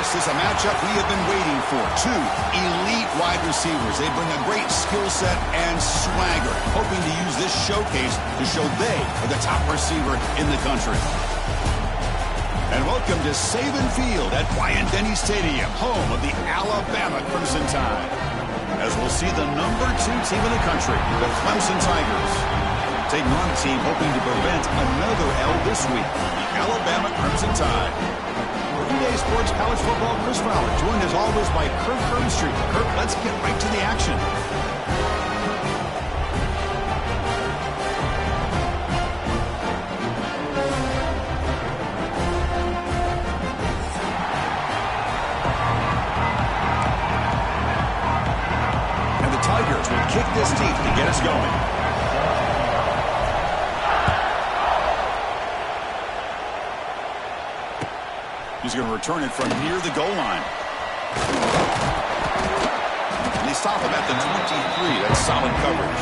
This is a matchup we have been waiting for. Two elite wide receivers. They bring a great skill set and swagger, hoping to use this showcase to show they are the top receiver in the country. And welcome to Saban Field at Bryant-Denny Stadium, home of the Alabama Crimson Tide. As we'll see the #2 team in the country, the Clemson Tigers, taking on a team hoping to prevent another L this week, the Alabama Crimson Tide. Everyday Sports College Football, Chris Fowler, joined as always by Kirk Herbstreit. Kirk, let's get right to the action. And the Tigers will kick this deep to get us going. He's going to return it from near the goal line. And they stop him at the 23. That's solid coverage.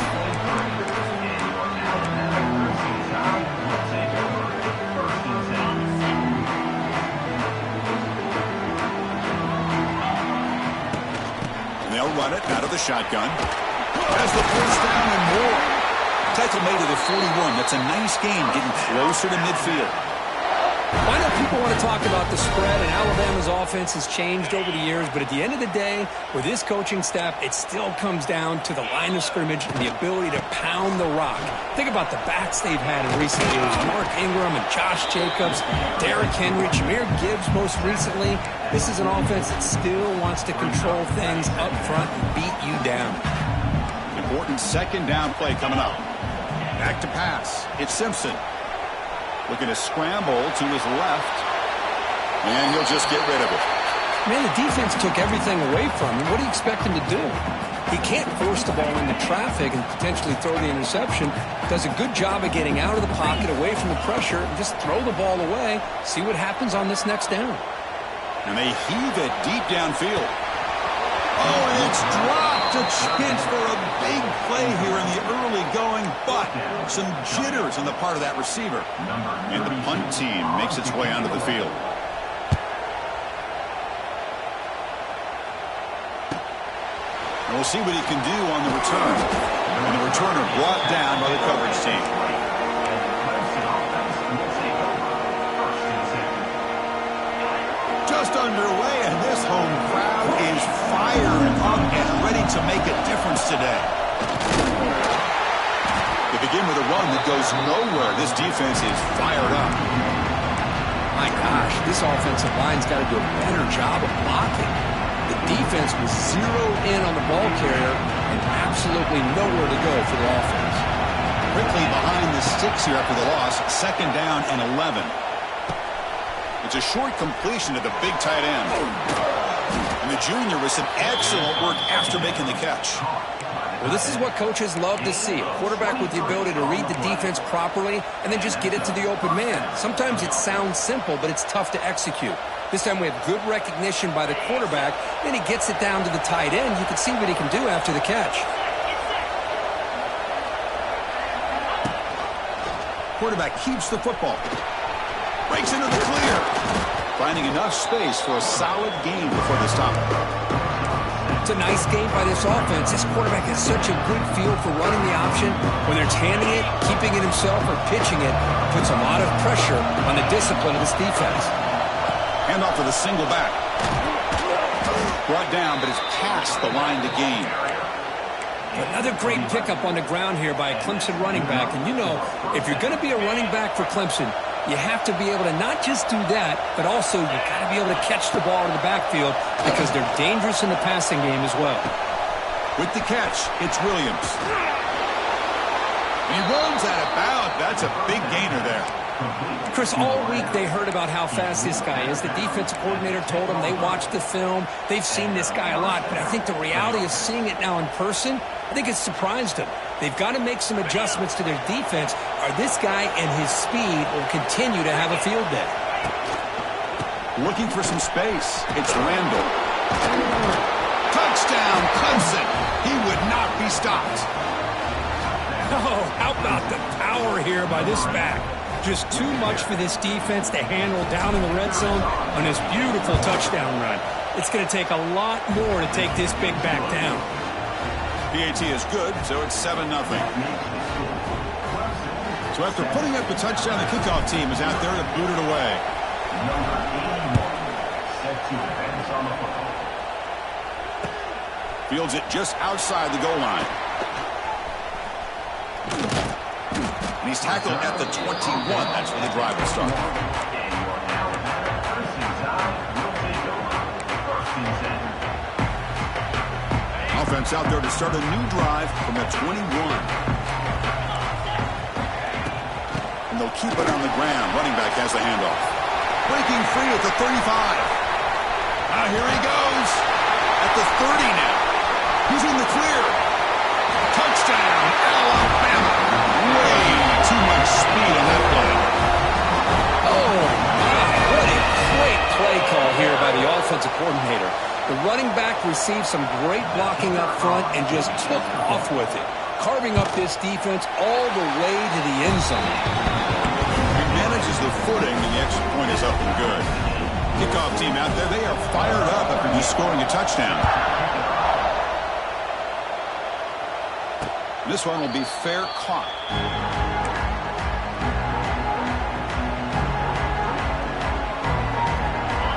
And they'll run it out of the shotgun. Has the first down and more. Tackle made at the 41. That's a nice game, getting closer to midfield. I know people want to talk about the spread, and Alabama's offense has changed over the years, but at the end of the day, with this coaching staff, it still comes down to the line of scrimmage and the ability to pound the rock. Think about the backs they've had in recent years. Mark Ingram and Josh Jacobs, Derrick Henry, Jahmyr Gibbs most recently. This is an offense that still wants to control things up front and beat you down. Important second down play coming up. Back to pass. It's Simpson. Looking to scramble to his left. And he'll just get rid of it. Man, the defense took everything away from him. What do you expect him to do? He can't force the ball into traffic and potentially throw the interception. Does a good job of getting out of the pocket, away from the pressure, and just throw the ball away. See what happens on this next down. And they heave it deep downfield. Oh, and it's dropped. A chance for a big play here in the early going, but some jitters on the part of that receiver. And the punt team makes its way onto the field. And we'll see what he can do on the return. And the returner brought down by the coverage team. Just underway, and this home crowd is fired up and ready to make a difference today. They begin with a run that goes nowhere. This defense is fired up. My gosh, this offensive line's got to do a better job of blocking. The defense was zeroed in on the ball carrier and absolutely nowhere to go for the offense. Quickly behind the sticks here after the loss. Second down and 11. It's a short completion to the big tight end. And the junior with some excellent work after making the catch. Well, this is what coaches love to see. A quarterback with the ability to read the defense properly and then just get it to the open man. Sometimes it sounds simple, but it's tough to execute. This time we have good recognition by the quarterback. Then he gets it down to the tight end. You can see what he can do after the catch. Quarterback keeps the football. Breaks into the clear. Finding enough space for a solid gain before they stop it. It's a nice game by this offense. This quarterback has such a good feel for running the option. Whether it's handing it, keeping it himself, or pitching it, puts a lot of pressure on the discipline of this defense. Hand off to the single back. Brought down, but it's past the line to gain. Another great pickup on the ground here by a Clemson running back. And you know, if you're going to be a running back for Clemson, you have to be able to not just do that, but also you got to be able to catch the ball in the backfield because they're dangerous in the passing game as well. With the catch, it's Williams. He runs out of bounds. That's a big gainer there. Chris, all week they heard about how fast this guy is. The defensive coordinator told them they watched the film. They've seen this guy a lot, but I think the reality of seeing it now in person, I think it's surprised them. They've got to make some adjustments to their defense, or this guy and his speed will continue to have a field day. Looking for some space. It's Randall. Touchdown, Clemson. He would not be stopped. Oh, how about the power here by this back? Just too much for this defense to handle down in the red zone on this beautiful touchdown run. It's going to take a lot more to take this big back down. PAT is good, so it's 7-0. So after putting up the touchdown, the kickoff team is out there to boot it away. Fields it just outside the goal line. And he's tackled at the 21. That's where the drive will start. Offense out there to start a new drive from the 21. And they'll keep it on the ground. Running back has the handoff. Breaking free at the 35. Now here he goes. At the 30 now. He's in the clear. Touchdown, Alabama. Way too much speed on that play. Oh, my. What a great play call here by the offensive coordinator. The running back received some great blocking up front and just took off with it, carving up this defense all the way to the end zone. He manages the footing, and the extra point is up and good. Kickoff team out there, they are fired up after just scoring a touchdown. This one will be fair caught.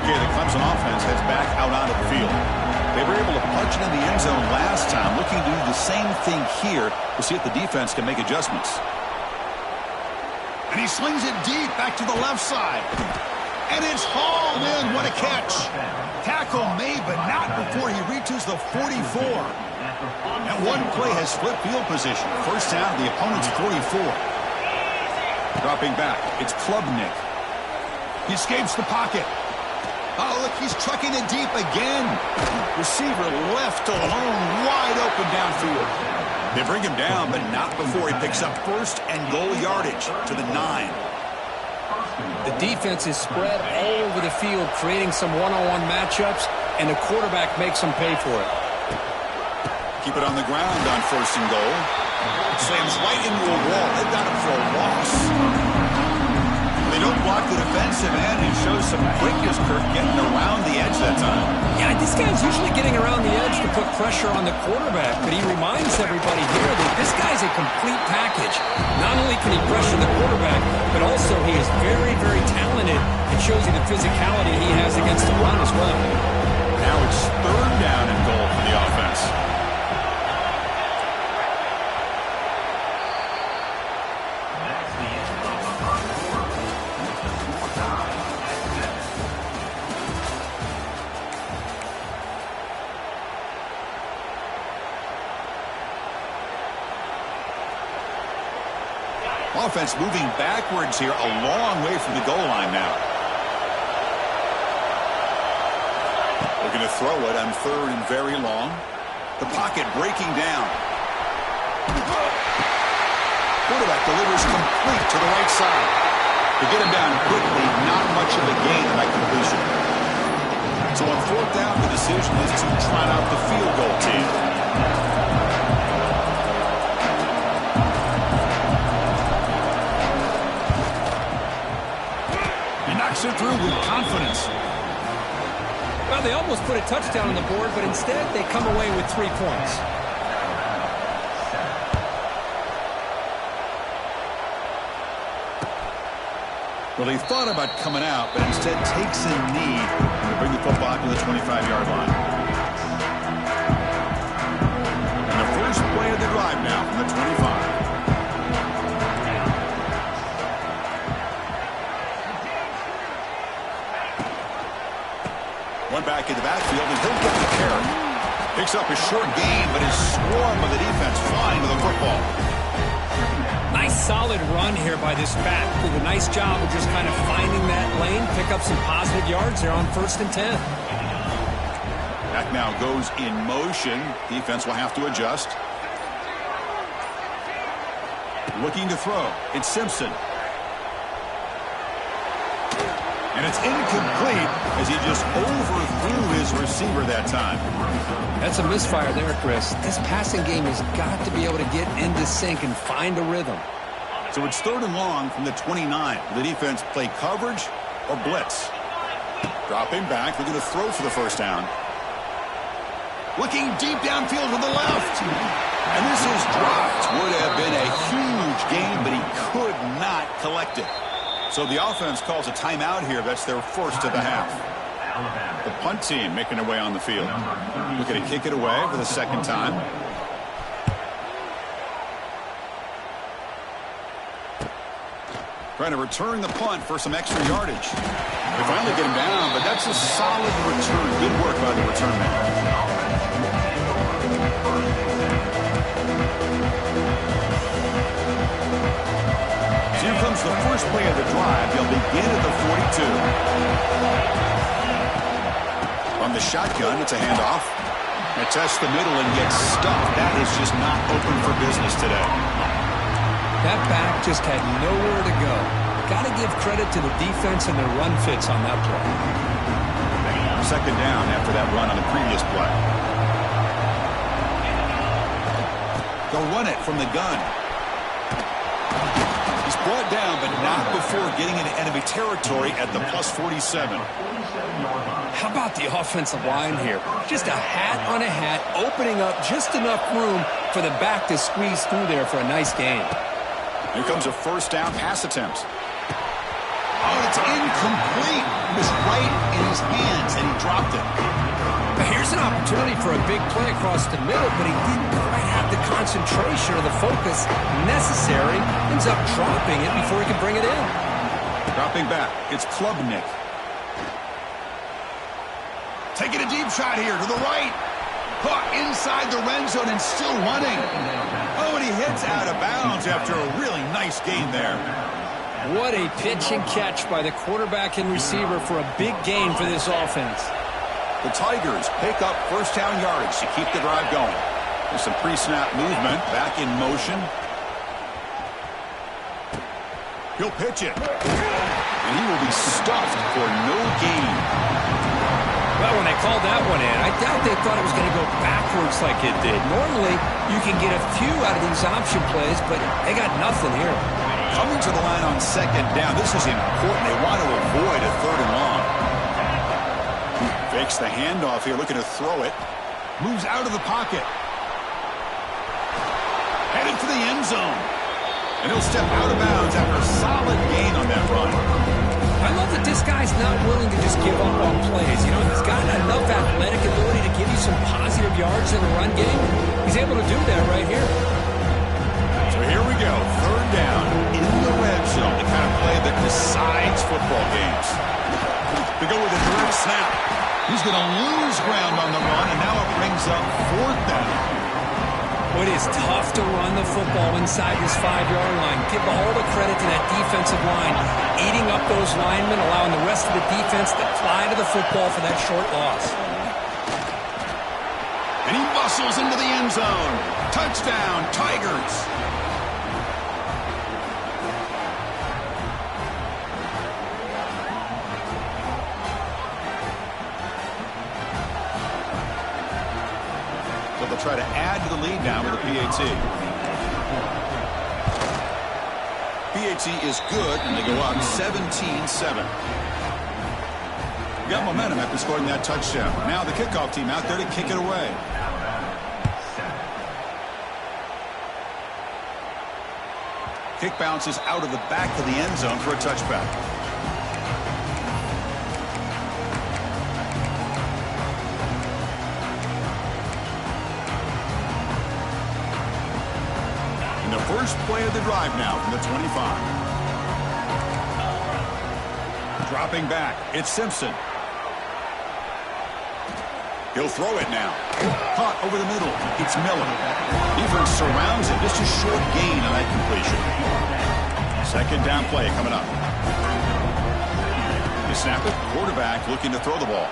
Okay, the Clemson offense heads back out onto the field. They were able to punch it in the end zone last time, looking to do the same thing here to see if the defense can make adjustments. And he slings it deep back to the left side. And it's hauled in. What a catch. Tackle made, but not before he reaches the 44. That one play has split field position. First down, the opponent's 44. Dropping back, it's Klubnik. He escapes the pocket. Oh, look, he's trucking it deep again. Receiver left alone, wide open downfield. They bring him down, but not before he picks up first and goal yardage to the 9. The defense is spread all over the field, creating some one-on-one matchups, and the quarterback makes them pay for it. Keep it on the ground on first and goal. Slams right into a wall. They've got him for a loss. They don't block the defensive end. He shows some quickness, Kirk, getting around the edge that time. Yeah, this guy's usually getting around the edge to put pressure on the quarterback, but he reminds everybody here that this guy's a complete package. Not only can he pressure the quarterback, but also he is very, very talented. It shows you the physicality he has against the run as well. Now it's third down and goal for the offense. Offense moving backwards here, a long way from the goal line now. Looking to throw it on third and very long. The pocket breaking down. Quarterback delivers complete to the right side. To get him down quickly, not much of a gain in that completion. So on fourth down, the decision is to trot out the field goal team. It through with confidence. Well, they almost put a touchdown on the board, but instead they come away with 3 points. Well, he thought about coming out, but instead takes a knee to bring the football to the 25-yard line. And the first play of the drive now from the 25. One back in the backfield, and he'll get the carry. Picks up a short gain, but his swarm of the defense flying to the football. Nice solid run here by this back. Did a nice job of just kind of finding that lane, pick up some positive yards there on 1st and 10. Back now goes in motion. Defense will have to adjust. Looking to throw. It's Simpson. And it's incomplete as he just overthrew his receiver that time. That's a misfire there, Chris. This passing game has got to be able to get into sync and find a rhythm. So it's 3rd and long from the 29. The defense play coverage or blitz. Dropping back. They're going to throw for the first down. Looking deep downfield to the left. And this is dropped. Would have been a huge gain, but he could not collect it. So the offense calls a timeout here. That's their first of the half. The punt team making their way on the field. Looking to kick it away for the second time. Trying to return the punt for some extra yardage. They finally get him down, but that's a solid return. Good work by the return man. So here comes the first play of the drive. They'll begin at the 42. On the shotgun, it's a handoff. It tests the middle and gets stuffed. That is just not open for business today. That back just had nowhere to go. Got to give credit to the defense and their run fits on that play. Second down after that run on the previous play. They'll run it from the gun. He's brought down, but not before getting into enemy territory at the plus 47. How about the offensive line here? Just a hat on a hat, opening up just enough room for the back to squeeze through there for a nice gain. Here comes a first down pass attempt. Oh, it's incomplete. It was right in his hands, and he dropped it. Here's an opportunity for a big play across the middle, but he didn't quite have the concentration or the focus necessary. Ends up dropping it before he can bring it in. Dropping back. It's Klubnik. Taking a deep shot here to the right. Caught inside the red zone and still running. Oh, and he hits out of bounds after a really nice gain there. What a pitch and catch by the quarterback and receiver for a big gain for this offense. The Tigers pick up first down yardage to keep the drive going. There's some pre-snap movement. Back in motion. He'll pitch it. And he will be stuffed for no gain. Well, when they called that one in, I doubt they thought it was going to go backwards like it did. Normally, you can get a few out of these option plays, but they got nothing here. Coming to the line on second down, this is important. They want to avoid a 3rd and long. Fakes the handoff here, looking to throw it. Moves out of the pocket. Headed for the end zone. And he'll step out of bounds after a solid gain on that run. I love that this guy's not willing to just give up on plays. You know, he's got enough athletic ability to give you some positive yards in the run game. He's able to do that right here. So here we go. 3rd down in the red zone. The kind of play that decides football games. They go with a direct snap. He's going to lose ground on the run, and now it brings up 4th down. It is tough to run the football inside this 5-yard line. Give all the credit to that defensive line, eating up those linemen, allowing the rest of the defense to fly to the football for that short loss. And he bustles into the end zone. Touchdown, Tigers. They'll try to add to the lead now with a PAT. PAT is good, and they go up 17-7. Got momentum after scoring that touchdown. Now the kickoff team out there to kick it away. Kick bounces out of the back of the end zone for a touchback. First play of the drive now from the 25. Dropping back, it's Simpson. He'll throw it now. Caught over the middle, it's Miller. Defense surrounds it, just a short gain on that completion. Second down play coming up. They snap it, quarterback looking to throw the ball.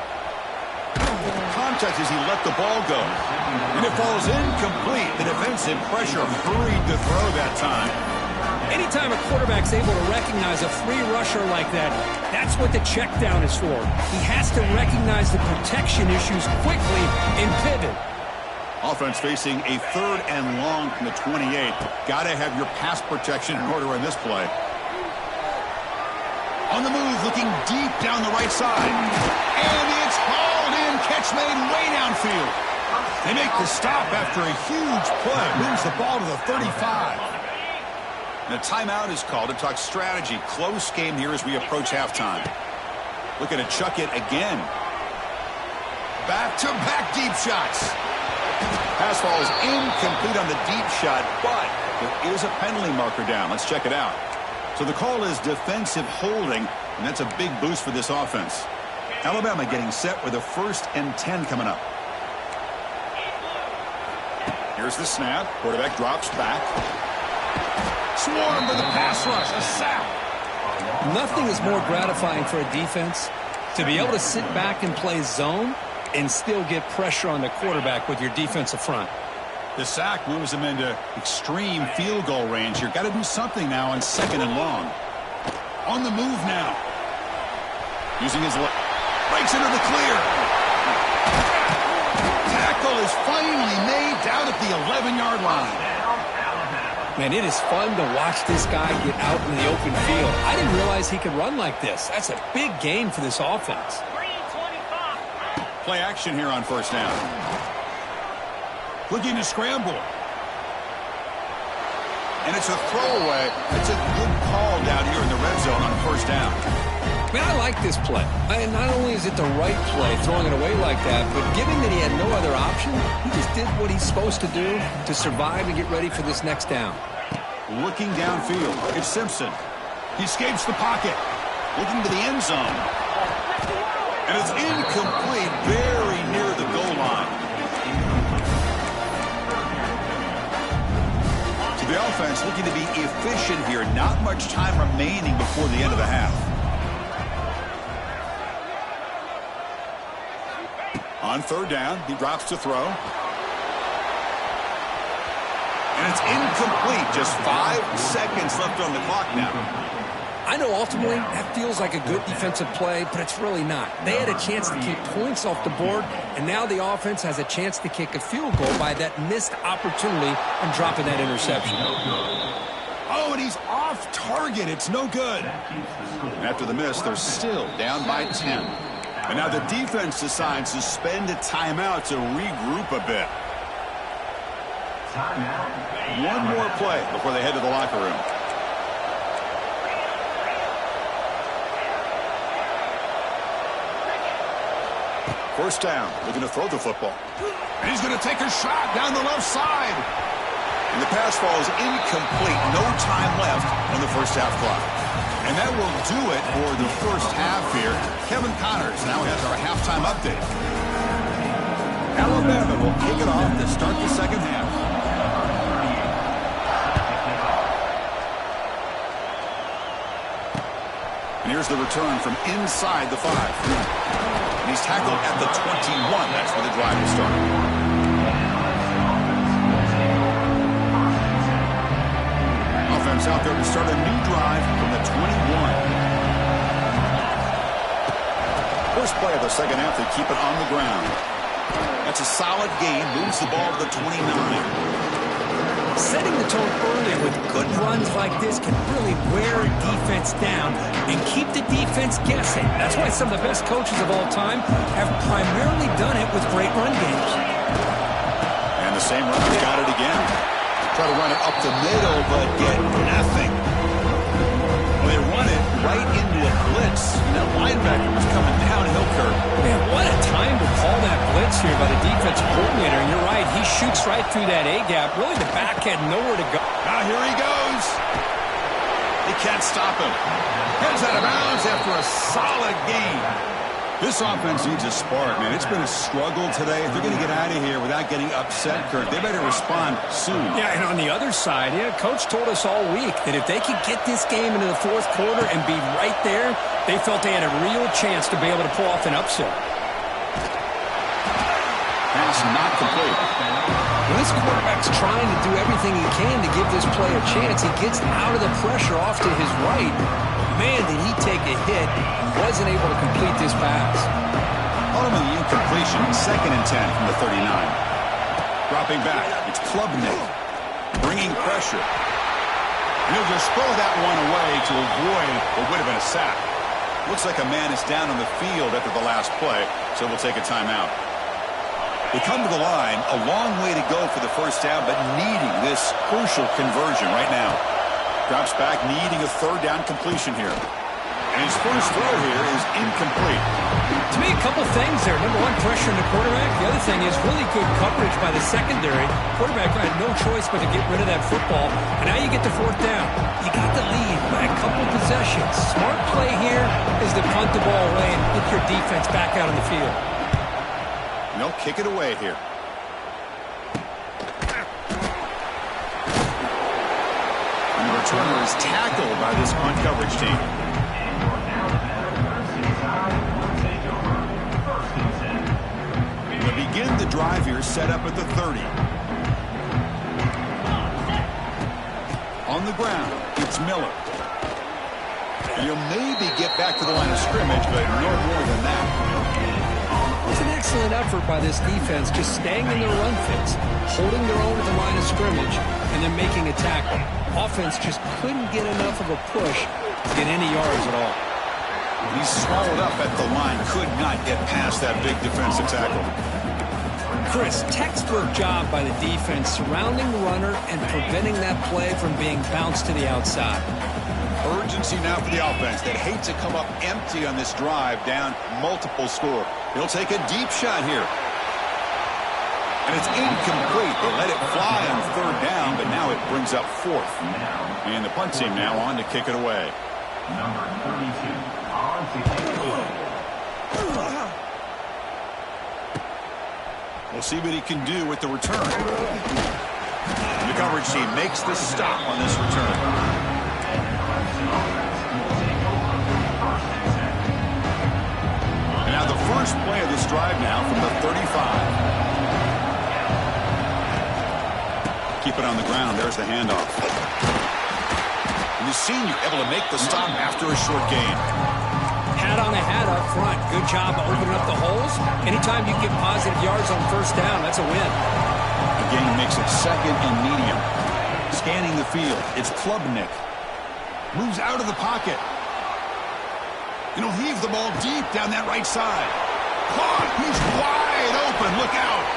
Contact as he let the ball go. And it falls incomplete. The defensive pressure hurried to throw that time. Anytime a quarterback's able to recognize a free rusher like that, that's what the check down is for. He has to recognize the protection issues quickly and pivot. Offense facing a 3rd and long from the 28. Got to have your pass protection in order in this play. On the move, looking deep down the right side. And it's hauled in. Catch made way downfield. They make the stop after a huge play. Moves the ball to the 35. And a timeout is called to talk strategy. Close game here as we approach halftime. Looking to chuck it again. Back-to-back deep shots. Pass ball is incomplete on the deep shot, but there is a penalty marker down. Let's check it out. So the call is defensive holding, and that's a big boost for this offense. Alabama getting set with a 1st and 10 coming up. Here's the snap. Quarterback drops back. Swarmed by the pass rush. A sack. Nothing is more gratifying for a defense to be able to sit back and play zone and still get pressure on the quarterback with your defensive front. The sack moves him into extreme field goal range here. Got to do something now on 2nd and long. On the move now. Using his leg. Breaks into the clear. Tackle is finally made down at the 11-yard line. Man, it is fun to watch this guy get out in the open field. I didn't realize he could run like this. That's a big game for this offense. Play action here on 1st down. Looking to scramble. And it's a throwaway. It's a good call down here in the red zone on 1st down. Man, I like this play. And not only is it the right play, throwing it away like that, but given that he had no other option, he just did what he's supposed to do to survive and get ready for this next down. Looking downfield. It's Simpson. He escapes the pocket. Looking to the end zone. And it's incomplete, very near the goal line. So the offense looking to be efficient here. Not much time remaining before the end of the half. On 3rd down, he drops to throw. And it's incomplete. Just 5 seconds left on the clock now. I know ultimately that feels like a good defensive play, but it's really not. They had a chance to kick points off the board, and now the offense has a chance to kick a field goal by that missed opportunity and dropping that interception. Oh, and he's off target. It's no good. After the miss, they're still down by 10. And now the defense decides to spend a timeout to regroup a bit. One more play before they head to the locker room. First down, looking to throw the football. And he's going to take a shot down the left side. And the pass ball is incomplete. No time left on the first half clock. And that will do it for the first half here. Kevin Connors now has our halftime update. Alabama will kick it off to start the second half. And here's the return from inside the 5. And he's tackled at the 21. That's where the drive will start. Offense out there to start a new drive from the 21. First play of the second half, they keep it on the ground. That's a solid gain. Moves the ball to the 29. Setting the tone early with good runs like this can really wear a defense down and keep the defense guessing. That's why some of the best coaches of all time have primarily done it with great run games. And the same runner got it again. Try to run it up the middle, but get nothing. Well, they run it right into a blitz. That linebacker was coming downhill curve. Man, what a time to call that blitz here by the defensive coordinator. And you're right, he shoots right through that A-gap. Really, the back had nowhere to go. Now here he goes. They can't stop him. Heads out of bounds after a solid game. This offense needs a spark, man. It's been a struggle today. If they're going to get out of here without getting upset, Kurt, they better respond soon. Yeah, and on the other side, Coach told us all week that if they could get this game into the fourth quarter and be right there, they felt they had a real chance to be able to pull off an upset. Pass not complete. When this quarterback's trying to do everything he can to give this play a chance, he gets out of the pressure off to his right. Man, did he take a hit and wasn't able to complete this pass. Ultimately, incompletion, 2nd and 10 from the 39. Dropping back. It's Klubnik. Bringing pressure. And he'll just throw that one away to avoid what would have been a sack. Looks like a man is down on the field after the last play, so we'll take a timeout. They come to the line, a long way to go for the first down, but needing this crucial conversion right now. Drops back, needing a third down completion here. And his first throw here is incomplete. To me, a couple things there. Number one, pressure on the quarterback. The other thing is really good coverage by the secondary. Quarterback had no choice but to get rid of that football. And now you get the fourth down. You got the lead by a couple possessions. Smart play here is to punt the ball away and get your defense back out on the field. No, kick it away here. And the returner is tackled by this punt coverage team. We'll begin the drive here, set up at the 30. On the ground, it's Miller. He'll maybe get back to the line of scrimmage, but no more than that. It's an excellent effort by this defense, just staying in their run fits, holding their own at the line of scrimmage, and then making a tackle. Offense just couldn't get enough of a push to get any yards at all. He's swallowed up at the line, could not get past that big defensive tackle. Chris, textbook job by the defense surrounding the runner and preventing that play from being bounced to the outside. Urgency now for the offense that hates to come up empty on this drive, down multiple score. He'll take a deep shot here. And it's incomplete. They let it fly on third down, but now it brings up fourth. And the punt team now on to kick it away. Number 32, on to kick it away. We'll see what he can do with the return. And the coverage team makes the stop on this return. And now the first play of this drive now from the 35. Keep it on the ground. There's the handoff. And the senior able to make the stop after a short gain. Hat on a hat up front. Good job of opening up the holes. Anytime you get positive yards on first down, that's a win. Again, makes it second and medium. Scanning the field. It's Klubnik. Moves out of the pocket. And he'll heave the ball deep down that right side. Caught. He's wide open. Look out.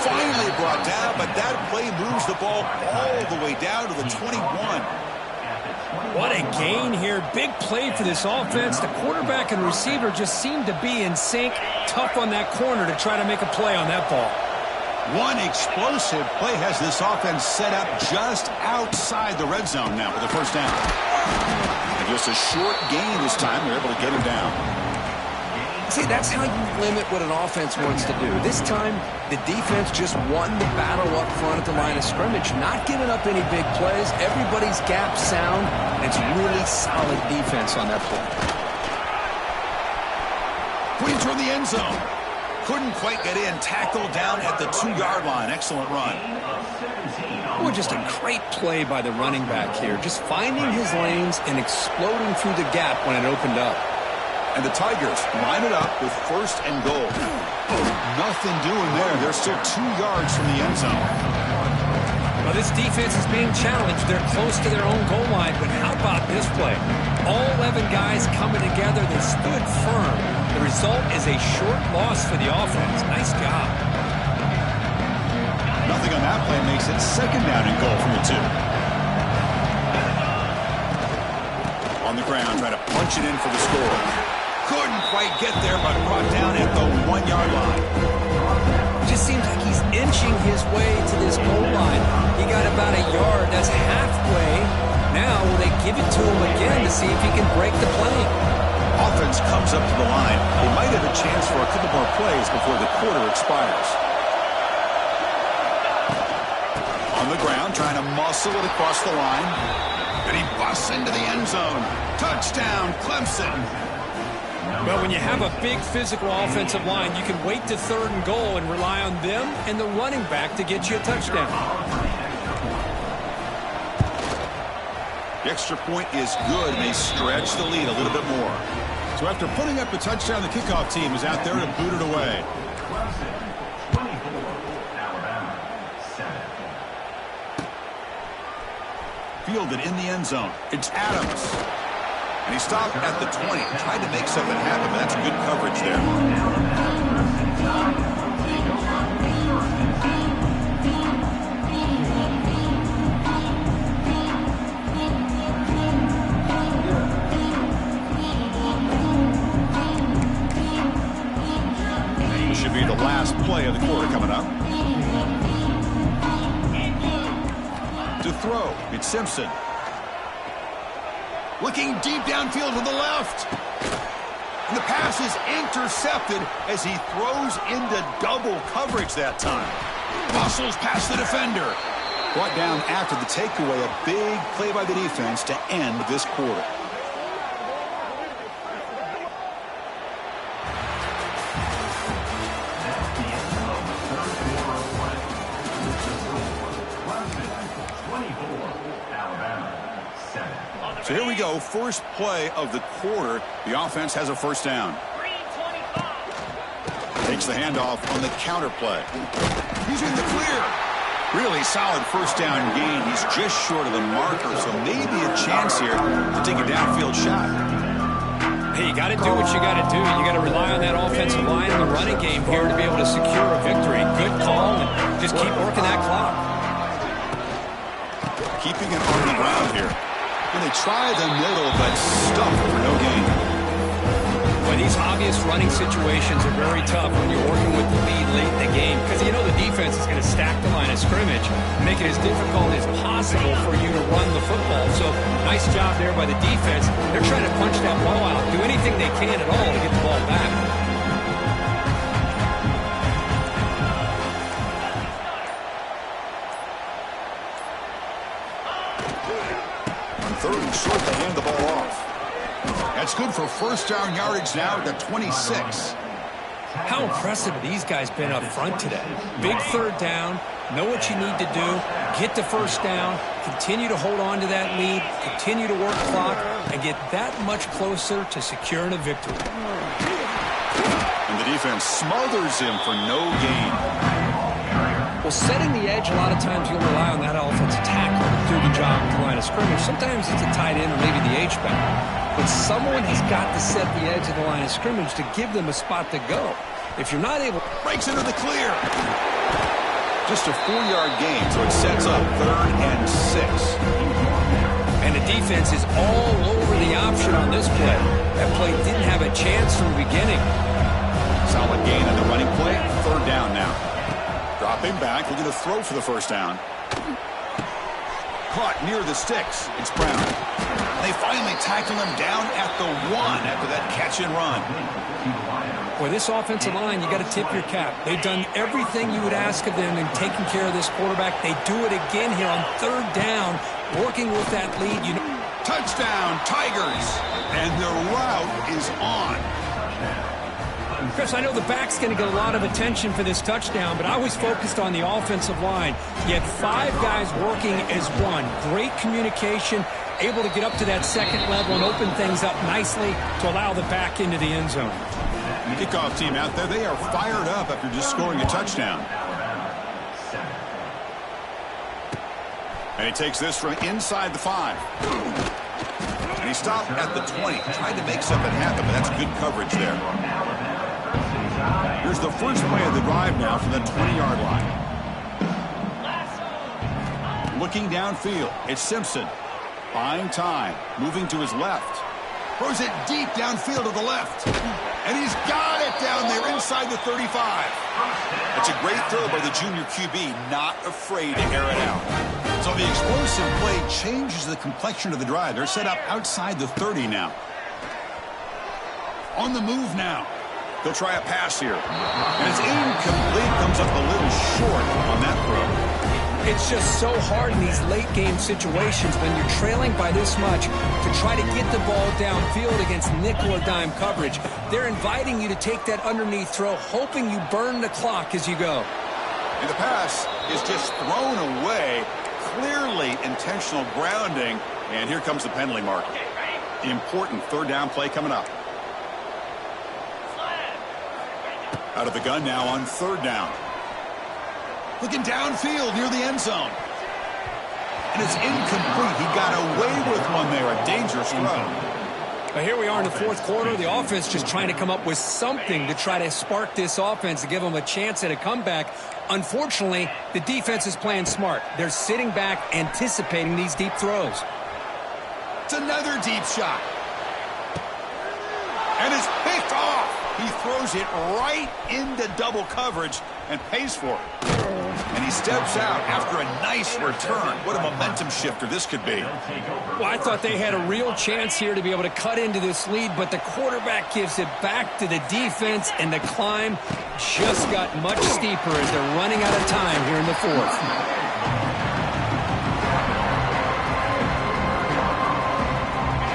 Finally brought down, but that play moves the ball all the way down to the 21. What a gain here. Big play for this offense. The quarterback and receiver just seem to be in sync. Tough on that corner to try to make a play on that ball. One explosive play has this offense set up just outside the red zone now for the first down. And just a short gain this time. They're able to get him down. See, that's how you limit what an offense wants to do. This time, the defense just won the battle up front at the line of scrimmage, not giving up any big plays. Everybody's gap sound, and it's really solid defense on that play. Putting toward the end zone. Couldn't quite get in. Tackled down at the 2-yard line. Excellent run. Oh, just a great play by the running back here. Just finding his lanes and exploding through the gap when it opened up. And the Tigers line it up with first and goal. Nothing doing there. They're still 2 yards from the end zone. Well, this defense is being challenged. They're close to their own goal line, but how about this play? All 11 guys coming together. They stood firm. The result is a short loss for the offense. Nice job. Nothing on that play makes it second down and goal from the 2. On the ground, trying to punch it in for the score. Couldn't quite get there, but brought down at the 1-yard line. It just seems like he's inching his way to this goal line. He got about a yard. That's halfway. Now will they give it to him again to see if he can break the play? Offense comes up to the line. They might have a chance for a couple more plays before the quarter expires. On the ground, trying to muscle it across the line. And he busts into the end zone. Touchdown, Clemson. Well, when you have a big physical offensive line, you can wait to third and goal and rely on them and the running back to get you a touchdown. The extra point is good, and they stretch the lead a little bit more. So after putting up the touchdown, the kickoff team is out there to boot it away. fielded in the end zone. It's Adams. And he stopped at the 20. Tried to make something happen, but that's good coverage there. This should be the last play of the quarter coming up. To throw, it's Simpson. Looking deep downfield to the left. And the pass is intercepted as he throws into double coverage that time. Muscles past the defender. Brought down after the takeaway. A big play by the defense to end this quarter. So here we go, first play of the quarter. The offense has a first down. Takes the handoff on the counter play. He's in the clear. Really solid first down gain. He's just short of the marker, so maybe a chance here to take a downfield shot. Hey, you got to do what you got to do. You got to rely on that offensive line in the running game here to be able to secure a victory. Good call, and just keep working that clock. Keeping it on the ground here. And they try the middle, but stuffed for no gain. Well, these obvious running situations are very tough when you're working with the lead late in the game, because you know the defense is going to stack the line of scrimmage, make it as difficult as possible for you to run the football. So nice job there by the defense. They're trying to punch that ball out, do anything they can at all to get the ball back. Third and short to hand the ball off. That's good for first down yardage now at the 26. How impressive have these guys been up front today? Big third down, know what you need to do, get the first down, continue to hold on to that lead, continue to work clock, and get that much closer to securing a victory. And the defense smothers him for no gain. Well, setting the edge, a lot of times you'll rely on that offensive tackle to do the job at the line of scrimmage. Sometimes it's a tight end or maybe the H-back. But someone has got to set the edge of the line of scrimmage to give them a spot to go. If you're not able... Breaks into the clear. Just a 4-yard gain, so it sets up 3rd and 6. And the defense is all over the option on this play. That play didn't have a chance from the beginning. Solid gain on the running play. 3rd down now. Dropping back, looking to throw for the first down. Caught near the sticks. It's Brown. They finally tackle him down at the 1 after that catch and run. Boy, this offensive line, you got to tip your cap. They've done everything you would ask of them in taking care of this quarterback. They do it again here on 3rd down, working with that lead. Touchdown, Tigers! And the route is on. Chris, I know the back's going to get a lot of attention for this touchdown, but I was focused on the offensive line. You had 5 guys working as one. Great communication, able to get up to that second level and open things up nicely to allow the back into the end zone. The kickoff team out there, they are fired up after just scoring a touchdown. And he takes this from inside the 5. And he stopped at the 20. Tried to make something happen, but that's good coverage there. Here's the first play of the drive now from the 20-yard line. Looking downfield, it's Simpson. Buying time, moving to his left. Throws it deep downfield to the left. And he's got it down there inside the 35. It's a great throw by the junior QB, not afraid to air it out. So the explosive play changes the complexion of the drive. They're set up outside the 30 now. On the move now. They'll try a pass here. And it's incomplete. Comes up a little short on that throw. It's just so hard in these late-game situations when you're trailing by this much to try to get the ball downfield against nickel or dime coverage. They're inviting you to take that underneath throw, hoping you burn the clock as you go. And the pass is just thrown away. Clearly intentional grounding. And here comes the penalty mark. The important 3rd down play coming up. Out of the gun now on 3rd down. Looking downfield near the end zone. and it's incomplete. He got away with one there, a dangerous throw. But here we are in the fourth quarter. The offense just trying to come up with something to try to spark this offense to give them a chance at a comeback. Unfortunately, the defense is playing smart. They're sitting back, anticipating these deep throws. It's another deep shot. And it's picked off. He throws it right into double coverage and pays for it. And he steps out after a nice return. What a momentum shifter this could be. Well, I thought they had a real chance here to be able to cut into this lead, but the quarterback gives it back to the defense, and the climb just got much steeper as they're running out of time here in the fourth.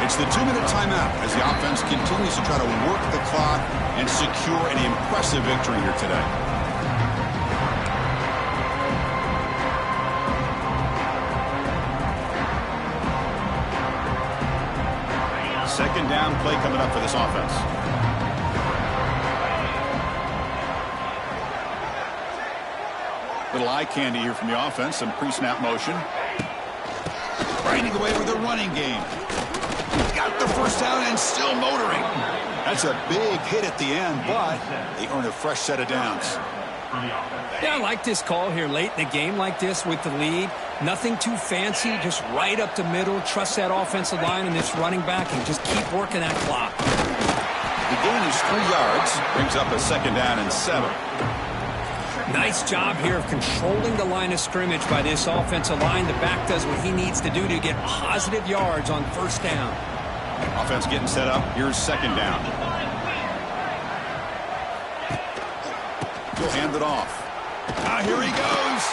It's the 2-minute timeout as the offense continues to try to work the clock and secure an impressive victory here today. Second down play coming up for this offense. Little eye candy here from the offense. Some pre-snap motion. Grinding away with the running game. Got the first down and still motoring. That's a big hit at the end, but they earn a fresh set of downs. Yeah, I like this call here late in the game like this with the lead. Nothing too fancy, just right up the middle. Trust that offensive line and this running back and just keep working that clock. The gain is 3 yards, brings up a second down and 7. Nice job here of controlling the line of scrimmage by this offensive line. The back does what he needs to do to get positive yards on first down. Offense getting set up. Here's second down. He'll hand it off. Here he goes.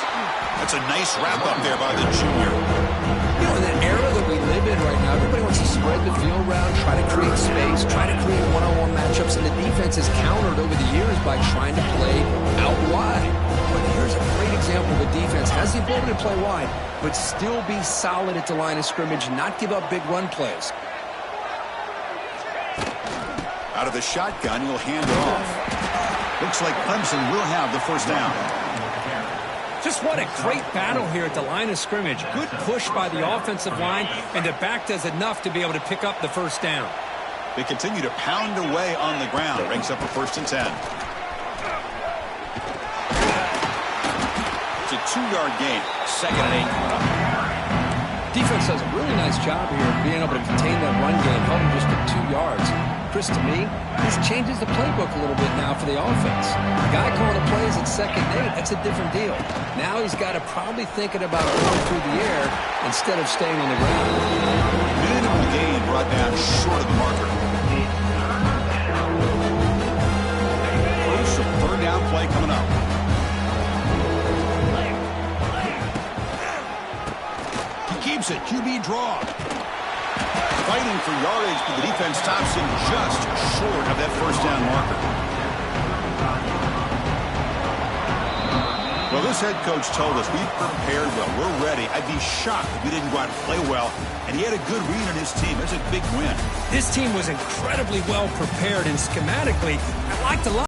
That's a nice wrap up there by the junior. You know, in the era that we live in right now, everybody wants to spread the field around, try to create space, try to create one-on-one matchups, and the defense has countered over the years by trying to play out wide. But here's a great example of a defense has the ability to play wide, but still be solid at the line of scrimmage, not give up big run plays. Out of the shotgun, he'll hand it off. Looks like Clemson will have the first down. Just what a great battle here at the line of scrimmage. Good push by the offensive line, and the back does enough to be able to pick up the first down. They continue to pound away on the ground. Brings up a 1st and 10. It's a 2-yard gain. Second and 8 coming up. Defense does a really nice job here of being able to contain that run game, held him just at 2 yards. Chris, to me, this changes the playbook a little bit now for the offense. The guy calling the plays at 2nd and 8, that's a different deal. Now he's got to probably thinking about going through the air instead of staying on the ground. Minimal gain brought down short of the marker. First, 3rd down play coming up. He keeps it. QB draw. Fighting for yardage, but the defense stops him just short of that first down marker. Well, this head coach told us we've prepared well. We're ready. I'd be shocked if we didn't go out and play well. And he had a good read on his team. That's a big win. This team was incredibly well prepared, and schematically, I liked a lot.